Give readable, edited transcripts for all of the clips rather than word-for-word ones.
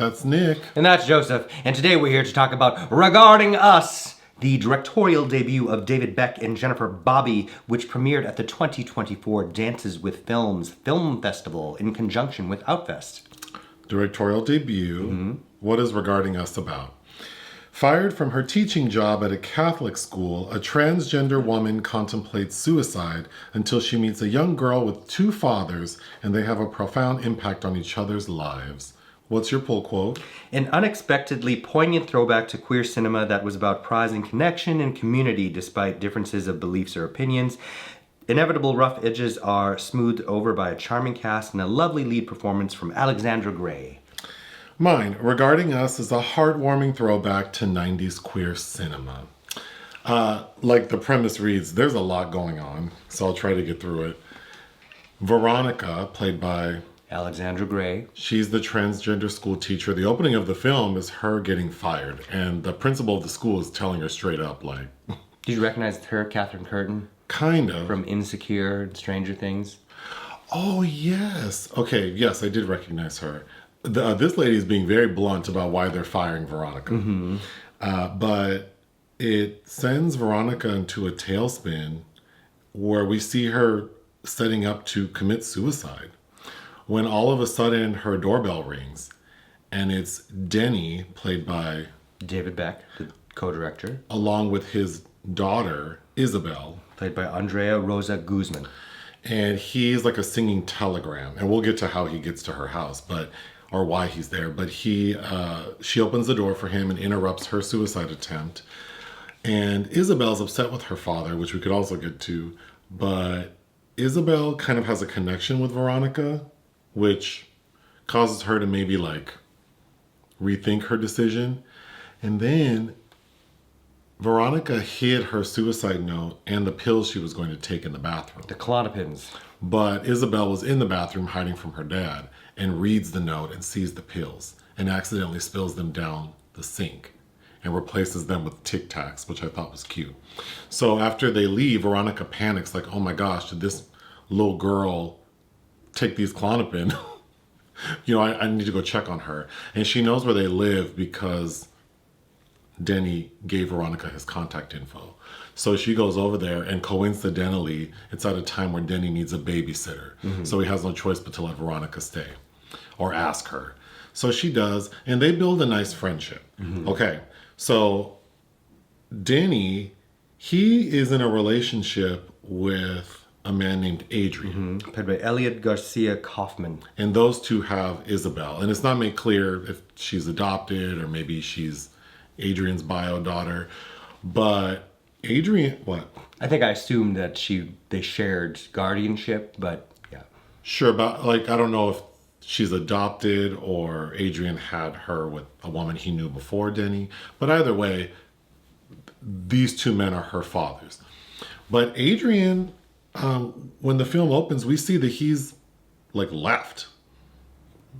That's Nick. And that's Joseph. And today we're here to talk about Regarding Us, the directorial debut of David Beck and Jennifer Bobbi, which premiered at the 2024 Dances with Films Film Festival in conjunction with Outfest. Directorial debut. Mm-hmm. What is Regarding Us about? Fired from her teaching job at a Catholic school, a transgender woman contemplates suicide until she meets a young girl with two fathers and they have a profound impact on each other's lives. What's your pull quote? An unexpectedly poignant throwback to queer cinema that was about prizing connection and community despite differences of beliefs or opinions. Inevitable rough edges are smoothed over by a charming cast and a lovely lead performance from Alexandra Gray. Mine, Regarding Us, is a heartwarming throwback to 90s queer cinema. Like the premise reads, there's a lot going on, so I'll try to get through it. Veronica, played by Alexandra Gray. She's the transgender school teacher. The opening of the film is her getting fired, and the principal of the school is telling her straight up, like... Did you recognize her, Catherine Curtin? Kind of. From Insecure and Stranger Things? Oh, yes. Okay, yes, I did recognize her. This lady is being very blunt about why they're firing Veronica. Mm-hmm. But it sends Veronica into a tailspin where we see her setting up to commit suicide. When all of a sudden her doorbell rings and it's Denny, played by David Beck, the co-director, along with his daughter, Isabel, played by Andrea Rosa Guzman. And he's like a singing telegram. And we'll get to how he gets to her house, or why he's there. But she opens the door for him and interrupts her suicide attempt. And Isabel's upset with her father, which we could also get to. But Isabel kind of has a connection with Veronica, which causes her to maybe like rethink her decision. And then Veronica hid her suicide note and the pills she was going to take in the bathroom. The Klonopins. But Isabel was in the bathroom hiding from her dad and reads the note and sees the pills and accidentally spills them down the sink and replaces them with Tic Tacs, which I thought was cute. So after they leave, Veronica panics like, oh my gosh, did this little girl take these Klonopin? I need to go check on her. And she knows where they live because Denny gave Veronica his contact info. So she goes over there, and coincidentally, it's at a time where Denny needs a babysitter. Mm-hmm. So he has no choice but to let Veronica stay or ask her. So she does, and they build a nice friendship. Mm-hmm. Okay, so Denny, he is in a relationship with a man named Adrian. Mm-hmm. Played by Elliot Garcia Kaufman. And those two have Isabel. And it's not made clear if she's adopted or maybe she's Adrian's bio daughter. But Adrian, what? I think I assumed that they shared guardianship, but yeah. Sure, but like, I don't know if she's adopted or Adrian had her with a woman he knew before Denny. But either way, these two men are her fathers. But Adrian, when the film opens, we see that he's like left,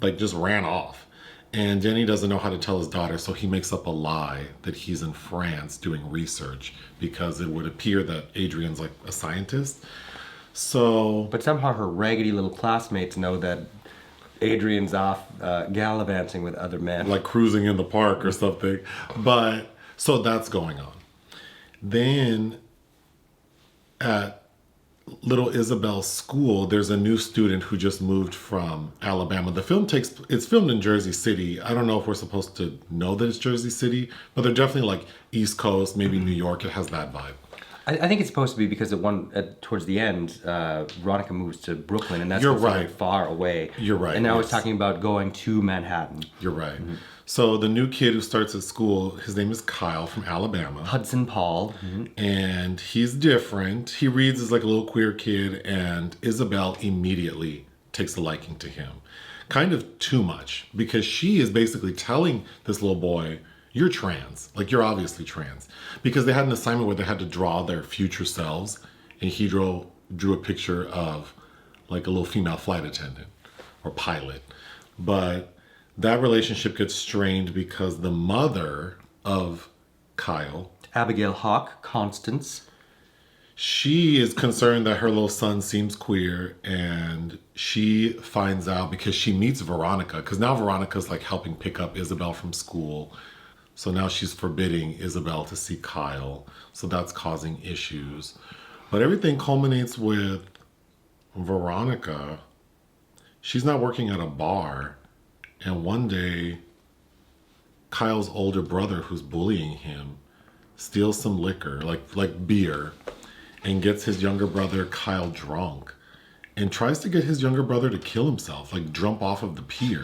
like just ran off. And Denny doesn't know how to tell his daughter, so he makes up a lie that he's in France doing research because it would appear that Adrian's like a scientist. So, but somehow her raggedy little classmates know that Adrian's off gallivanting with other men. Like cruising in the park or something. But, so that's going on. Then at little Isabel's school, there's a new student who just moved from Alabama. It's filmed in Jersey City. I don't know if we're supposed to know that it's Jersey City, but they're definitely like East Coast, maybe New York. It has that vibe. I think it's supposed to be because towards the end, Veronica moves to Brooklyn, and that's You're right. Far away. You're right. And now it's talking about going to Manhattan. You're right. Mm-hmm. So the new kid who starts at school, his name is Kyle from Alabama. Hudson Paul. Mm-hmm. And he's different. He reads as like a little queer kid, and Isabel immediately takes a liking to him. Kind of too much, because she is basically telling this little boy, you're trans. Like, you're obviously trans. Because they had an assignment where they had to draw their future selves, and he drew a picture of like a little female flight attendant or pilot. But that relationship gets strained because the mother of Kyle, Abigail Hawk, Constance. She is concerned that her little son seems queer, and she finds out because she meets Veronica, because now Veronica's like helping pick up Isabel from school. So now she's forbidding Isabel to see Kyle. So that's causing issues. But everything culminates with Veronica. She's not working at a bar. And one day, Kyle's older brother, who's bullying him, steals some liquor, like beer, and gets his younger brother Kyle drunk and tries to get his younger brother to kill himself, like jump off of the pier.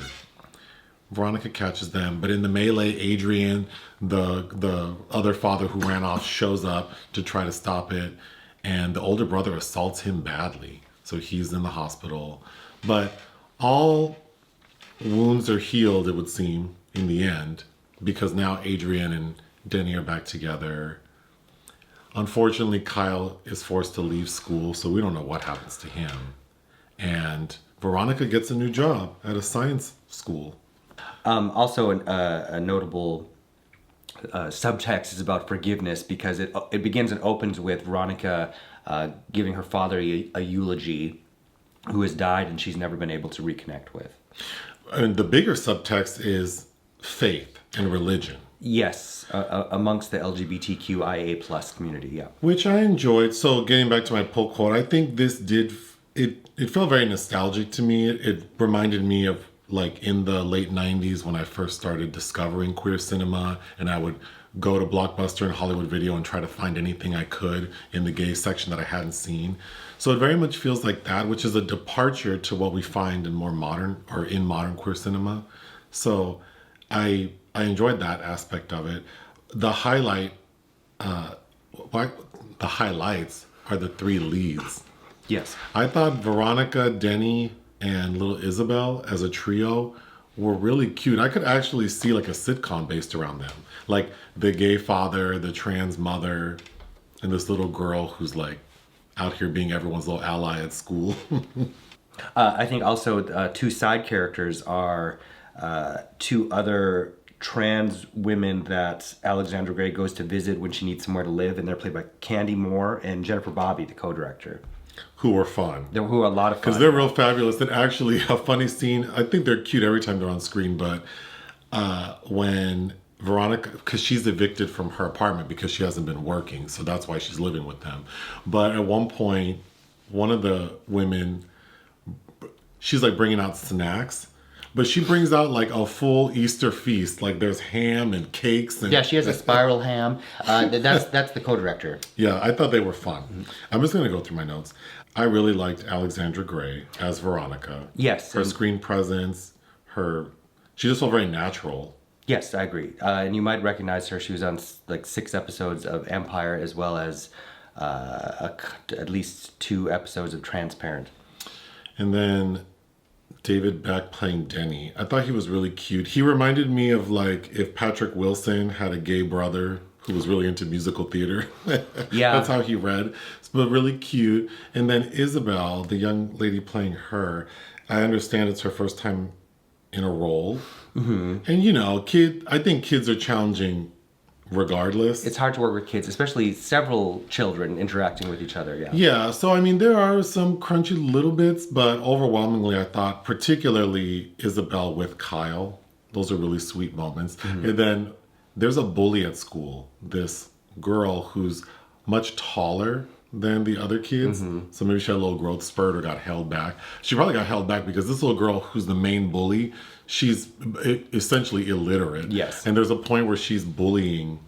Veronica catches them, but in the melee, Adrian, the other father who ran off, shows up to try to stop it, and the older brother assaults him badly. So he's in the hospital. But all wounds are healed, it would seem, in the end, because now Adrian and Denny are back together. Unfortunately, Kyle is forced to leave school, so we don't know what happens to him. And Veronica gets a new job at a science school. Also, a notable subtext is about forgiveness, because it begins and opens with Veronica giving her father a eulogy, who has died and she's never been able to reconnect with. And the bigger subtext is faith and religion. Yes, amongst the LGBTQIA plus community, yeah. Which I enjoyed. So getting back to my poll quote, I think this it felt very nostalgic to me. It reminded me of like in the late 90s when I first started discovering queer cinema, and I would go to Blockbuster and Hollywood Video and try to find anything I could in the gay section that I hadn't seen. So it very much feels like that, which is a departure to what we find in more modern queer cinema. So I enjoyed that aspect of it. The highlights are the three leads. Yes. I thought Veronica, Denny, and little Isabel as a trio were really cute. I could actually see like a sitcom based around them. Like the gay father, the trans mother, and this little girl who's like out here being everyone's little ally at school. I think also two side characters are two other trans women that Alexandra Gray goes to visit when she needs somewhere to live, and they're played by Candy Moore and Jennifer Bobbi, the co-director. Who were fun. Who are a lot of fun. Because they're real fabulous. And actually, a funny scene, I think they're cute every time they're on screen, but when Veronica, because she's evicted from her apartment because she hasn't been working, so that's why she's living with them. But at one point, one of the women, she's like bringing out snacks, but she brings out like a full Easter feast. Like there's ham and cakes. And yeah, she has a spiral ham. That's the co-director. Yeah, I thought they were fun. I'm just going to go through my notes. I really liked Alexandra Gray as Veronica. Yes. Her screen presence, she just felt very natural. Yes, I agree. And you might recognize her. She was on like 6 episodes of Empire, as well as at least 2 episodes of Transparent. And then David Beck playing Denny. I thought he was really cute. He reminded me of like if Patrick Wilson had a gay brother who was really into musical theater. Yeah. That's how he read. But really cute. And then Isabel, the young lady playing her, I understand it's her first time in a role. Mm-hmm. And you know, I think kids are challenging regardless. It's hard to work with kids, especially several children interacting with each other, yeah. Yeah, so I mean, there are some crunchy little bits, but overwhelmingly I thought, particularly Isabel with Kyle, those are really sweet moments. Mm-hmm. And then there's a bully at school, this girl who's much taller than the other kids. Mm-hmm. So maybe she had a little growth spurt or got held back. She probably got held back because this little girl who's the main bully, she's essentially illiterate. Yes. And there's a point where she's bullying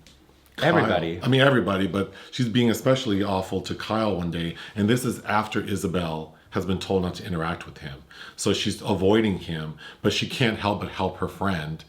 Kyle. Everybody. I mean, everybody, but she's being especially awful to Kyle one day. And this is after Isabel has been told not to interact with him. So she's avoiding him, but she can't help but help her friend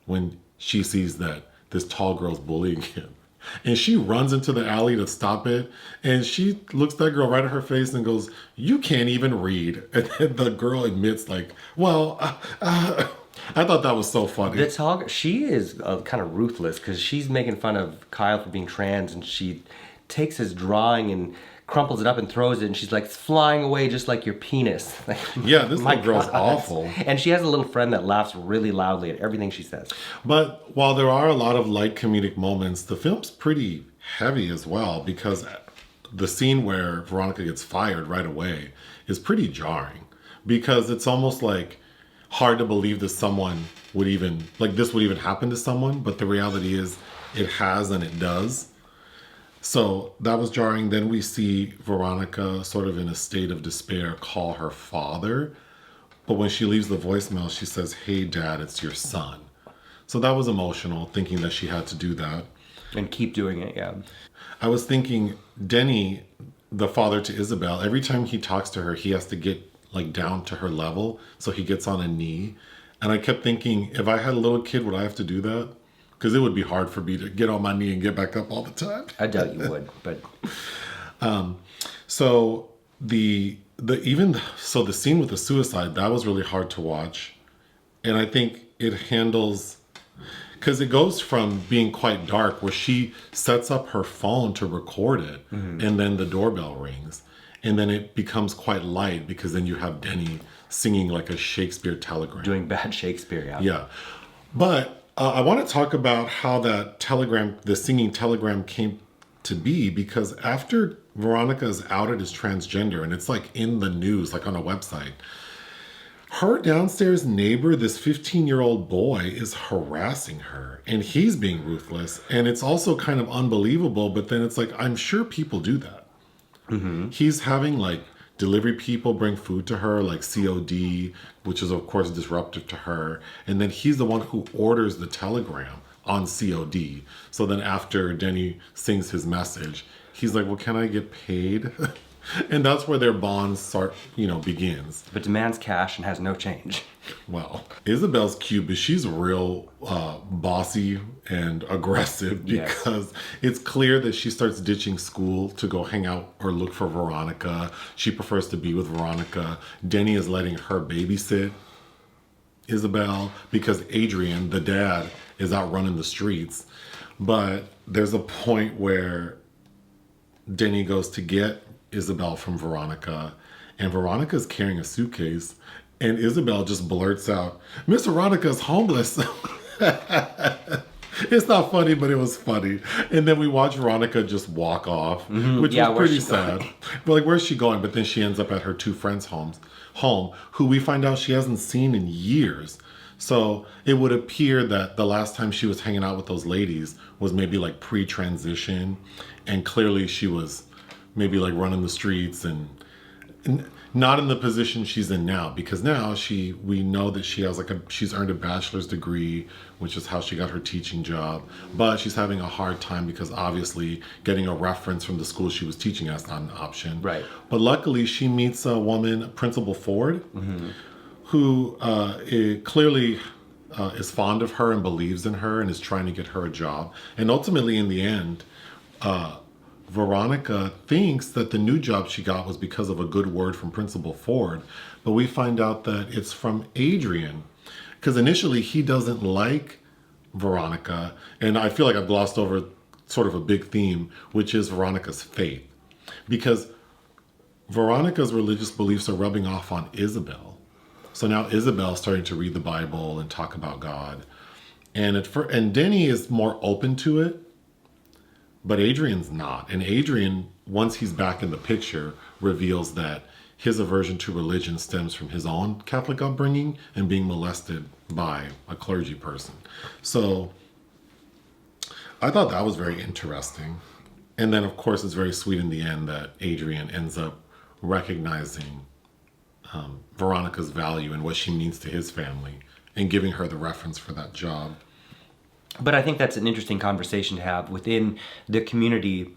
when she sees that this tall girl's bullying him. And she runs into the alley to stop it. And she looks that girl right in her face and goes, "You can't even read." And then the girl admits like, well, I thought that was so funny. The tall, she is kind of ruthless because she's making fun of Kyle for being trans, and she takes his drawing and crumples it up and throws it, and she's like, "It's flying away just like your penis." Yeah, this little girl's awful. And she has a little friend that laughs really loudly at everything she says. But while there are a lot of light comedic moments, the film's pretty heavy as well, because the scene where Veronica gets fired right away is pretty jarring because it's almost like hard to believe that someone would even, like this would even happen to someone, but the reality is it has and it does. So that was jarring. Then we see Veronica sort of in a state of despair call her father. But when she leaves the voicemail, she says, "Hey, Dad, it's your son." So that was emotional, thinking that she had to do that. And keep doing it, yeah. I was thinking Denny, the father to Isabel, every time he talks to her, he has to get like down to her level. So he gets on a knee. And I kept thinking, if I had a little kid, would I have to do that? Because it would be hard for me to get on my knee and get back up all the time. I doubt you would, but So the scene with the suicide, that was really hard to watch. And I think it handles, because it goes from being quite dark where she sets up her phone to record it and then the doorbell rings. And then it becomes quite light because then you have Denny singing like a Shakespeare telegram. doing bad Shakespeare, yeah. Yeah. But I want to talk about how that telegram, the singing telegram came to be, because after Veronica is outed as transgender and it's like in the news, like on a website, her downstairs neighbor, this 15-year-old boy, is harassing her and he's being ruthless. And it's also kind of unbelievable, but then it's like, I'm sure people do that. He's having like delivery people bring food to her, like COD, which is of course disruptive to her. And then he's the one who orders the telegram on COD. So then after Denny sings his message, he's like, well, can I get paid? And that's where their bond begins. But demands cash and has no change. Well, Isabel's cute, but she's real bossy and aggressive because it's clear that she starts ditching school to go hang out or look for Veronica. She prefers to be with Veronica. Denny is letting her babysit Isabel because Adrian, the dad, is out running the streets. But there's a point where Denny goes to get Isabel from Veronica, and Veronica's carrying a suitcase, and Isabel just blurts out, "Miss Veronica's homeless." It's not funny, but it was funny. And then we watch Veronica just walk off, which was pretty sad. But like, where's she going? But then she ends up at her two friends' home, who we find out she hasn't seen in years. So it would appear that the last time she was hanging out with those ladies was maybe like pre-transition, and clearly she was maybe like running the streets and not in the position she's in now, because now we know that she has she's earned a bachelor's degree, which is how she got her teaching job, but she's having a hard time because obviously getting a reference from the school she was teaching at is not an option. Right. But luckily she meets a woman, Principal Ford, who clearly is fond of her and believes in her and is trying to get her a job. And ultimately in the end, Veronica thinks that the new job she got was because of a good word from Principal Ford, but we find out that it's from Adrian, because initially he doesn't like Veronica, and I feel like I've glossed over sort of a big theme, which is Veronica's faith, because Veronica's religious beliefs are rubbing off on Isabel. So now Isabel's starting to read the Bible and talk about God, and Denny is more open to it. But Adrian's not. And Adrian, once he's back in the picture, reveals that his aversion to religion stems from his own Catholic upbringing and being molested by a clergy person. So I thought that was very interesting. And then, of course, it's very sweet in the end that Adrian ends up recognizing Veronica's value and what she means to his family and giving her the reference for that job. But I think that's an interesting conversation to have within the community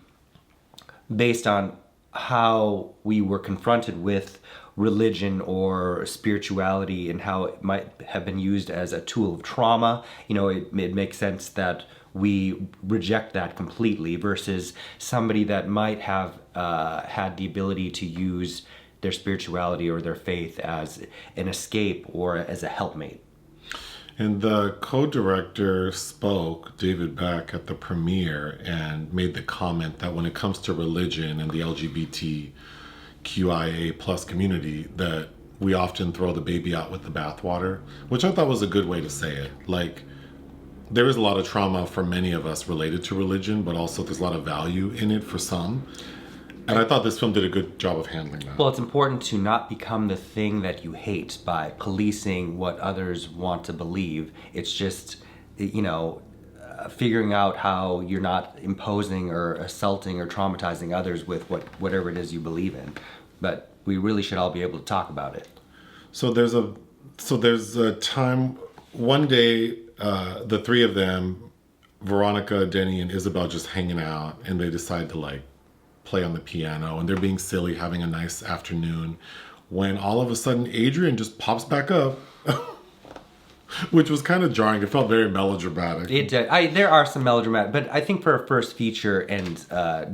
based on how we were confronted with religion or spirituality and how it might have been used as a tool of trauma. You know, it makes sense that we reject that completely versus somebody that might have had the ability to use their spirituality or their faith as an escape or as a helpmate. And the co-director spoke, David Beck, at the premiere and made the comment that when it comes to religion and the LGBTQIA plus community, that we often throw the baby out with the bathwater, which I thought was a good way to say it. Like, there is a lot of trauma for many of us related to religion, but also there's a lot of value in it for some. And I thought this film did a good job of handling that. Well, it's important to not become the thing that you hate by policing what others want to believe. It's just, figuring out how you're not imposing or assaulting or traumatizing others with whatever it is you believe in. But we really should all be able to talk about it. So there's a time, one day, the three of them, Veronica, Denny, and Isabel, just hanging out, and they decide to play on the piano, and they're being silly, having a nice afternoon, when all of a sudden Adrian just pops back up, which was kind of jarring. It felt very melodramatic. It did. There are some melodramatic, but I think for a first feature and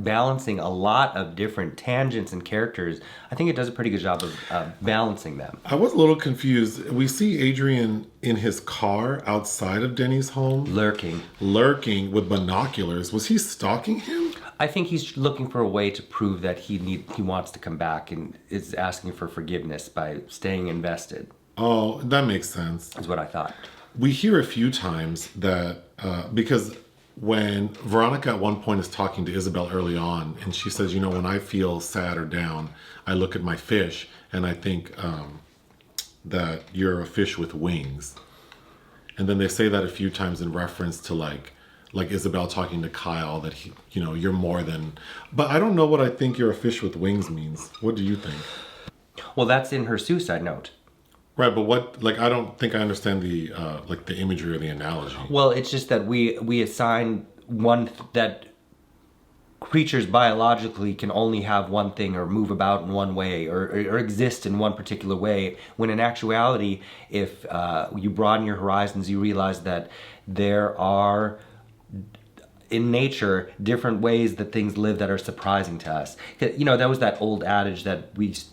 balancing a lot of different tangents and characters, I think it does a pretty good job of balancing them. I was a little confused. We see Adrian in his car outside of Denny's home. Lurking with binoculars. Was he stalking him? I think he's looking for a way to prove that he wants to come back and is asking for forgiveness by staying invested. Oh, that makes sense. Is what I thought. We hear a few times that, because when Veronica at one point is talking to Isabel early on, and she says, when I feel sad or down, I look at my fish and I think that you're a fish with wings. And then they say that a few times in reference to like Isabel talking to Kyle that you're more than, but I don't know what I think you're a fish with wings means. What do you think? Well, that's in her suicide note. Right, but what, I don't think I understand the imagery or the analogy. Well, it's just that we assign that creatures biologically can only have one thing or move about in one way or exist in one particular way, when in actuality, if you broaden your horizons, you realize that there are, in nature, different ways that things live that are surprising to us. That was that old adage that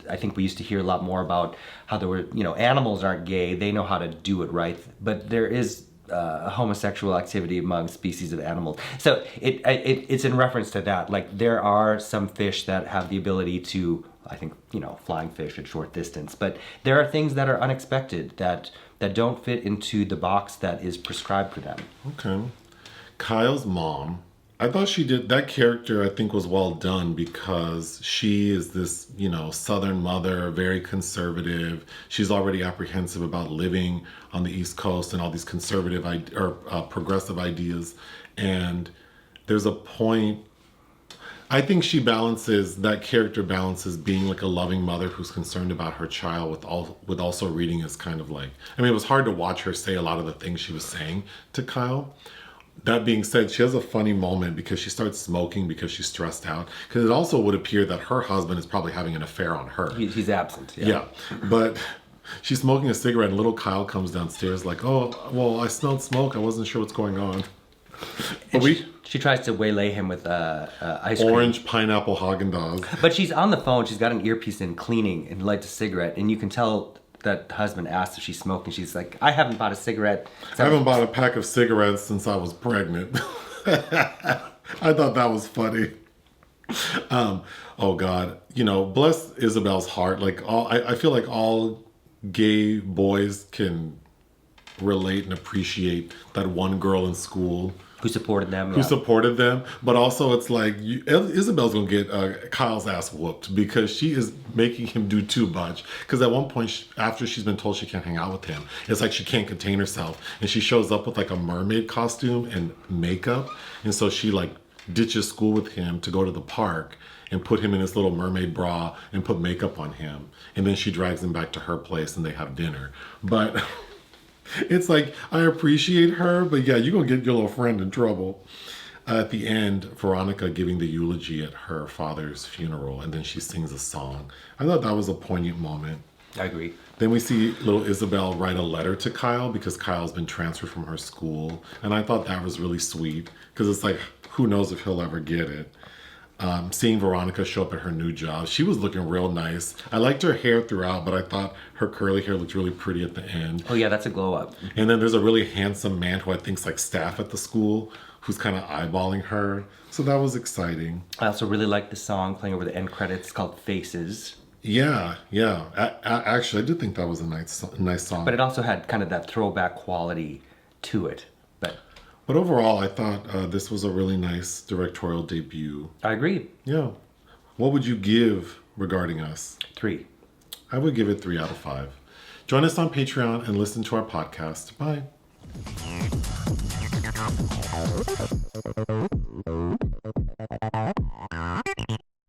I think we used to hear a lot more about, how there were, animals aren't gay, they know how to do it right, but there is homosexual activity among species of animals. So it's in reference to that. There are some fish that have the ability to, I think, flying fish at short distance, but there are things that are unexpected that don't fit into the box that is prescribed for them. Okay. Kyle's mom, I thought that character I think was well done, because she is this, Southern mother, very conservative. She's already apprehensive about living on the East Coast and all these conservative progressive ideas. And there's a point, I think that character balances being a loving mother who's concerned about her child with also reading as kind of it was hard to watch her say a lot of the things she was saying to Kyle. That being said, she has a funny moment because she starts smoking because she's stressed out. Because it also would appear that her husband is probably having an affair on her. He's absent. Yeah. But she's smoking a cigarette, and little Kyle comes downstairs oh, well, I smelled smoke. I wasn't sure what's going on. But she tries to waylay him with ice cream. Orange pineapple Haagen-Dazs. But she's on the phone. She's got an earpiece in, cleaning, and lights a cigarette. And you can tell that the husband asked if she's smoking. She's like, I haven't bought a cigarette. I haven't bought a pack of cigarettes since I was pregnant. I thought that was funny. Oh God, bless Isabel's heart. I feel like all gay boys can relate and appreciate that one girl in school who supported them. But also it's Isabel's gonna get Kyle's ass whooped, because she is making him do too much. Because at one point, after she's been told she can't hang out with him, it's she can't contain herself, and she shows up with a mermaid costume and makeup, and so she ditches school with him to go to the park and put him in his little mermaid bra and put makeup on him, and then she drags him back to her place and they have dinner. But it's I appreciate her, but yeah, you're going to get your little friend in trouble. At the end, Veronica giving the eulogy at her father's funeral, and then she sings a song. I thought that was a poignant moment. I agree. Then we see little Isabel write a letter to Kyle, because Kyle's been transferred from her school. And I thought that was really sweet, because it's who knows if he'll ever get it. Seeing Veronica show up at her new job, she was looking real nice. I liked her hair throughout, but I thought her curly hair looked really pretty at the end. Oh yeah, that's a glow up. And then there's a really handsome man who I think's staff at the school, who's kind of eyeballing her. So that was exciting. I also really liked the song playing over the end credits called Faces. Yeah. Actually, I did think that was a nice song. But it also had kind of that throwback quality to it. But overall, I thought this was a really nice directorial debut. I agree. Yeah. What would you give regarding us? 3. I would give it 3 out of 5. Join us on Patreon and listen to our podcast. Bye.